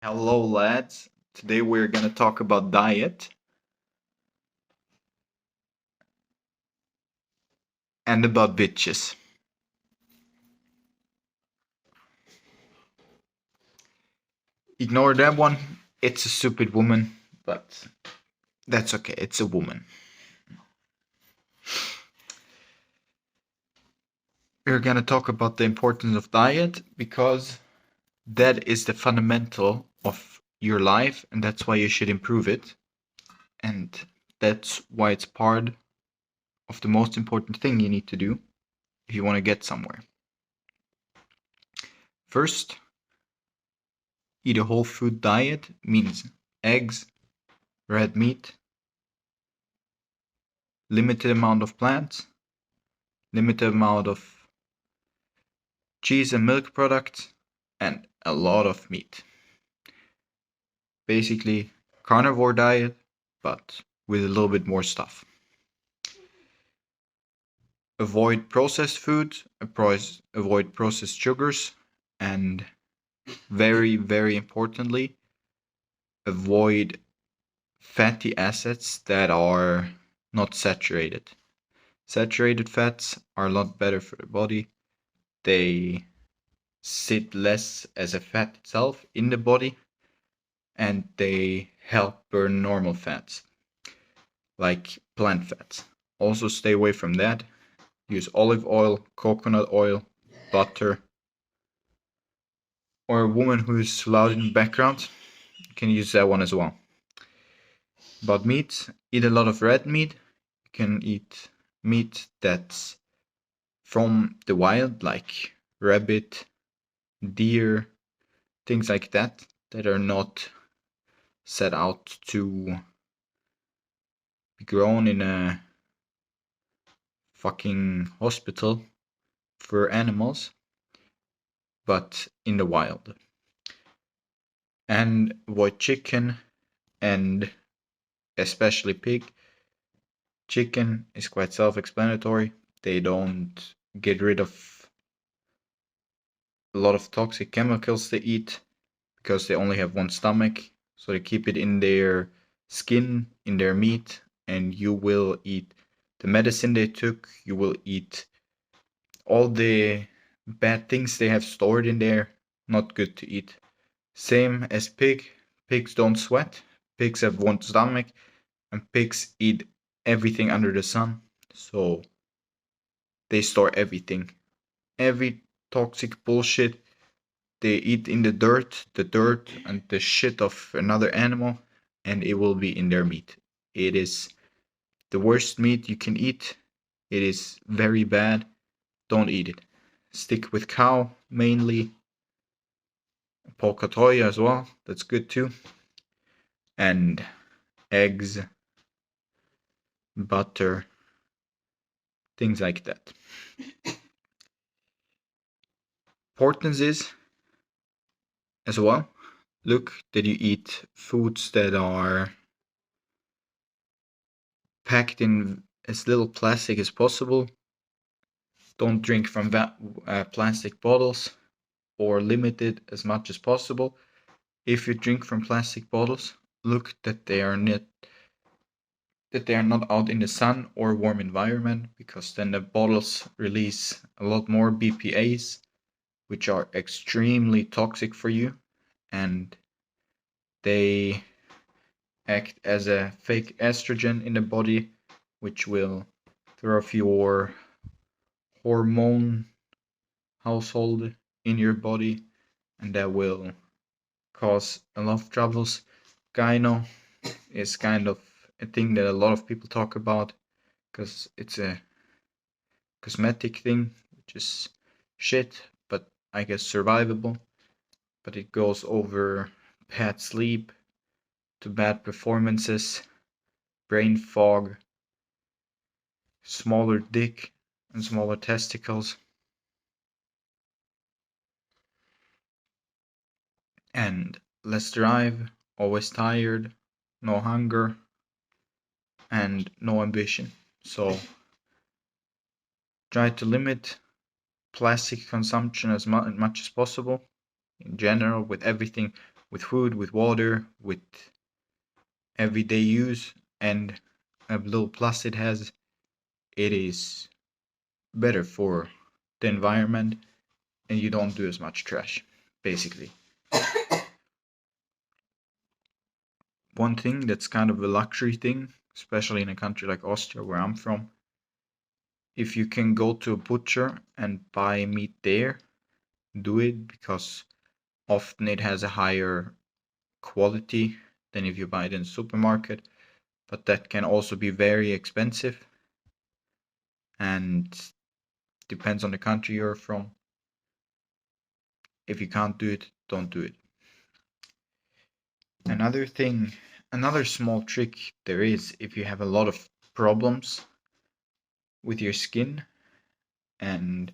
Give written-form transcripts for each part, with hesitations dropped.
Hello, lads. Today we're gonna talk about diet and about bitches. Ignore that one. It's a stupid woman, but that's okay. It's a woman. We're gonna talk about the importance of diet because that is the fundamental of your life, and that's why you should improve it. And that's why it's part of the most important thing you need to do if you want to get somewhere. First, eat a whole food diet means eggs, red meat, limited amount of plants, limited amount of cheese and milk products, and a lot of meat. Basically, carnivore diet, but with a little bit more stuff. Avoid processed food, avoid processed sugars, and very, very importantly, avoid fatty acids that are not saturated. Saturated fats are a lot better for the body. They sit less as a fat itself in the body, and they help burn normal fats like plant fats. Also, stay away from that. Use olive oil, coconut oil, butter, or a woman who is loud in the background can use that one as well. About meat, eat a lot of red meat. You can eat meat that's from the wild, like rabbit, deer, things like that, that are not set out to be grown in a fucking hospital for animals, but in the wild. And avoid chicken and especially pig. Chicken is quite self-explanatory. They don't get rid of a lot of toxic chemicals they eat because they only have one stomach. So they keep it in their skin, in their meat, and you will eat the medicine they took. You will eat all the bad things they have stored in there. Not good to eat. Same as pig. Pigs don't sweat. Pigs have one stomach, and pigs eat everything under the sun. So they store everything. Every toxic bullshit they eat in the dirt and the shit of another animal, and it will be in their meat. It is the worst meat you can eat. It is very bad. Don't eat it. Stick with cow mainly. Polkatoya as well. That's good too. And eggs, butter, things like that. Importance is as well, look that you eat foods that are packed in as little plastic as possible. Don't drink from plastic bottles, or limit it as much as possible. If you drink from plastic bottles, look that they are not out in the sun or warm environment, because then the bottles release a lot more BPAs, which are extremely toxic for you, and they act as a fake estrogen in the body, which will throw off your hormone household in your body, and that will cause a lot of troubles. Gyno is kind of a thing that a lot of people talk about because it's a cosmetic thing, which is shit, but I guess survivable. But it goes over bad sleep to bad performances, brain fog, smaller dick, and smaller testicles. And less drive, always tired, no hunger, and no ambition. So try to limit plastic consumption as much as possible in general with everything, with food, with water, with everyday use, and a little plus it has, it is better for the environment, and you don't do as much trash, basically. One thing that's kind of a luxury thing, especially in a country like Austria, where I'm from, if you can go to a butcher and buy meat there, do it, because often it has a higher quality than if you buy it in the supermarket, but that can also be very expensive and depends on the country you're from. If you can't do it, don't do it. Another thing, another small trick there is, if you have a lot of problems with your skin and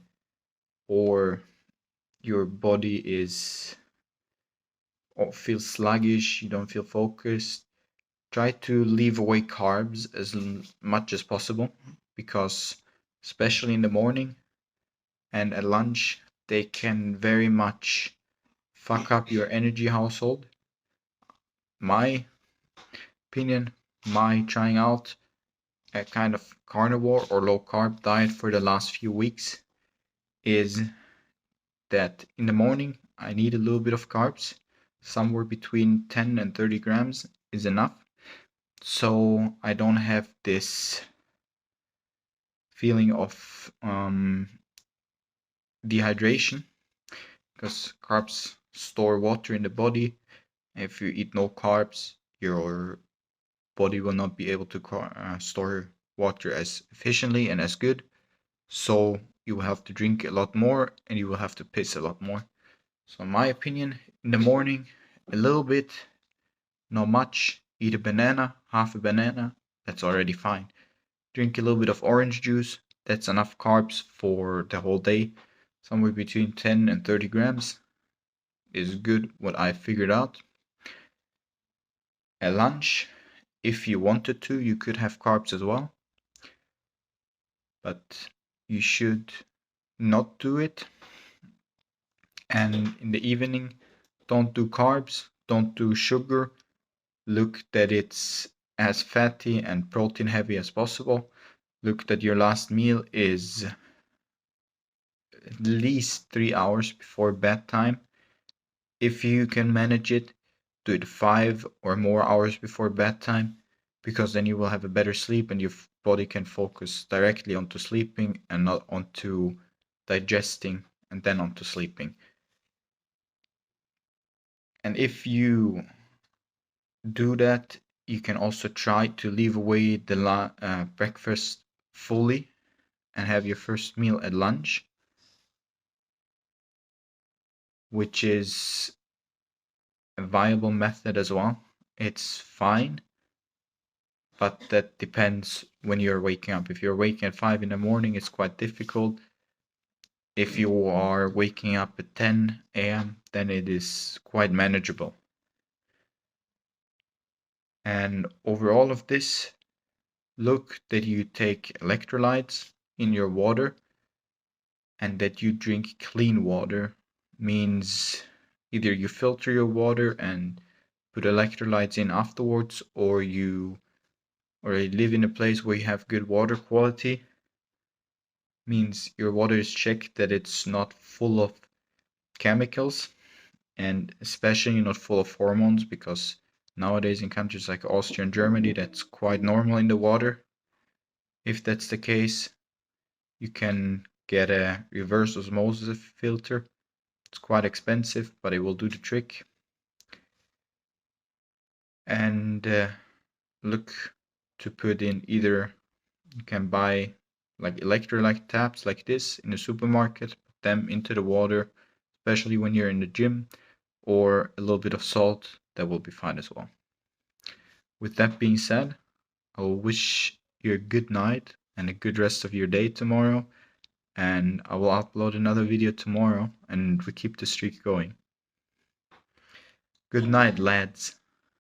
or your body is or feels sluggish, you don't feel focused, try to leave away carbs as much as possible, because especially in the morning and at lunch, they can very much fuck up your energy household. My opinion, my trying out a kind of carnivore or low carb diet for the last few weeks is that in the morning I need a little bit of carbs, somewhere between 10 and 30 grams is enough, so I don't have this feeling of dehydration, because carbs store water in the body. If you eat no carbs, your body will not be able to store water as efficiently and as good, so you will have to drink a lot more and you will have to piss a lot more. So in my opinion, in the morning, a little bit, not much. Eat a banana, half a banana, that's already fine. Drink a little bit of orange juice, that's enough carbs for the whole day. Somewhere between 10 and 30 grams is good, what I figured out. At lunch, if you wanted to, you could have carbs as well, but you should not do it. And in the evening, don't do carbs, don't do sugar. Look that it's as fatty and protein heavy as possible. Look that your last meal is at least 3 hours before bedtime. If you can manage it, do it 5 or more hours before bedtime, because then you will have a better sleep and your body can focus directly onto sleeping and not onto digesting and then onto sleeping. And if you do that, you can also try to leave away the breakfast fully and have your first meal at lunch, which is a viable method as well. It's fine, but that depends when you're waking up. If you're waking at 5 in the morning, it's quite difficult. If you are waking up at 10 a.m., then it is quite manageable. And over all of this, look that you take electrolytes in your water and that you drink clean water. Means either you filter your water and put electrolytes in afterwards, or you live in a place where you have good water quality. Means your water is checked that it's not full of chemicals, and especially not full of hormones, because nowadays in countries like Austria and Germany, that's quite normal in the water. If that's the case, you can get a reverse osmosis filter. It's quite expensive, but it will do the trick. And look to put in either, you can buy like electrolyte tabs like this in the supermarket, put them into the water, especially when you're in the gym, or a little bit of salt, that will be fine as well. With that being said, I will wish you a good night and a good rest of your day tomorrow, and I will upload another video tomorrow and we keep the streak going. Good night, lads.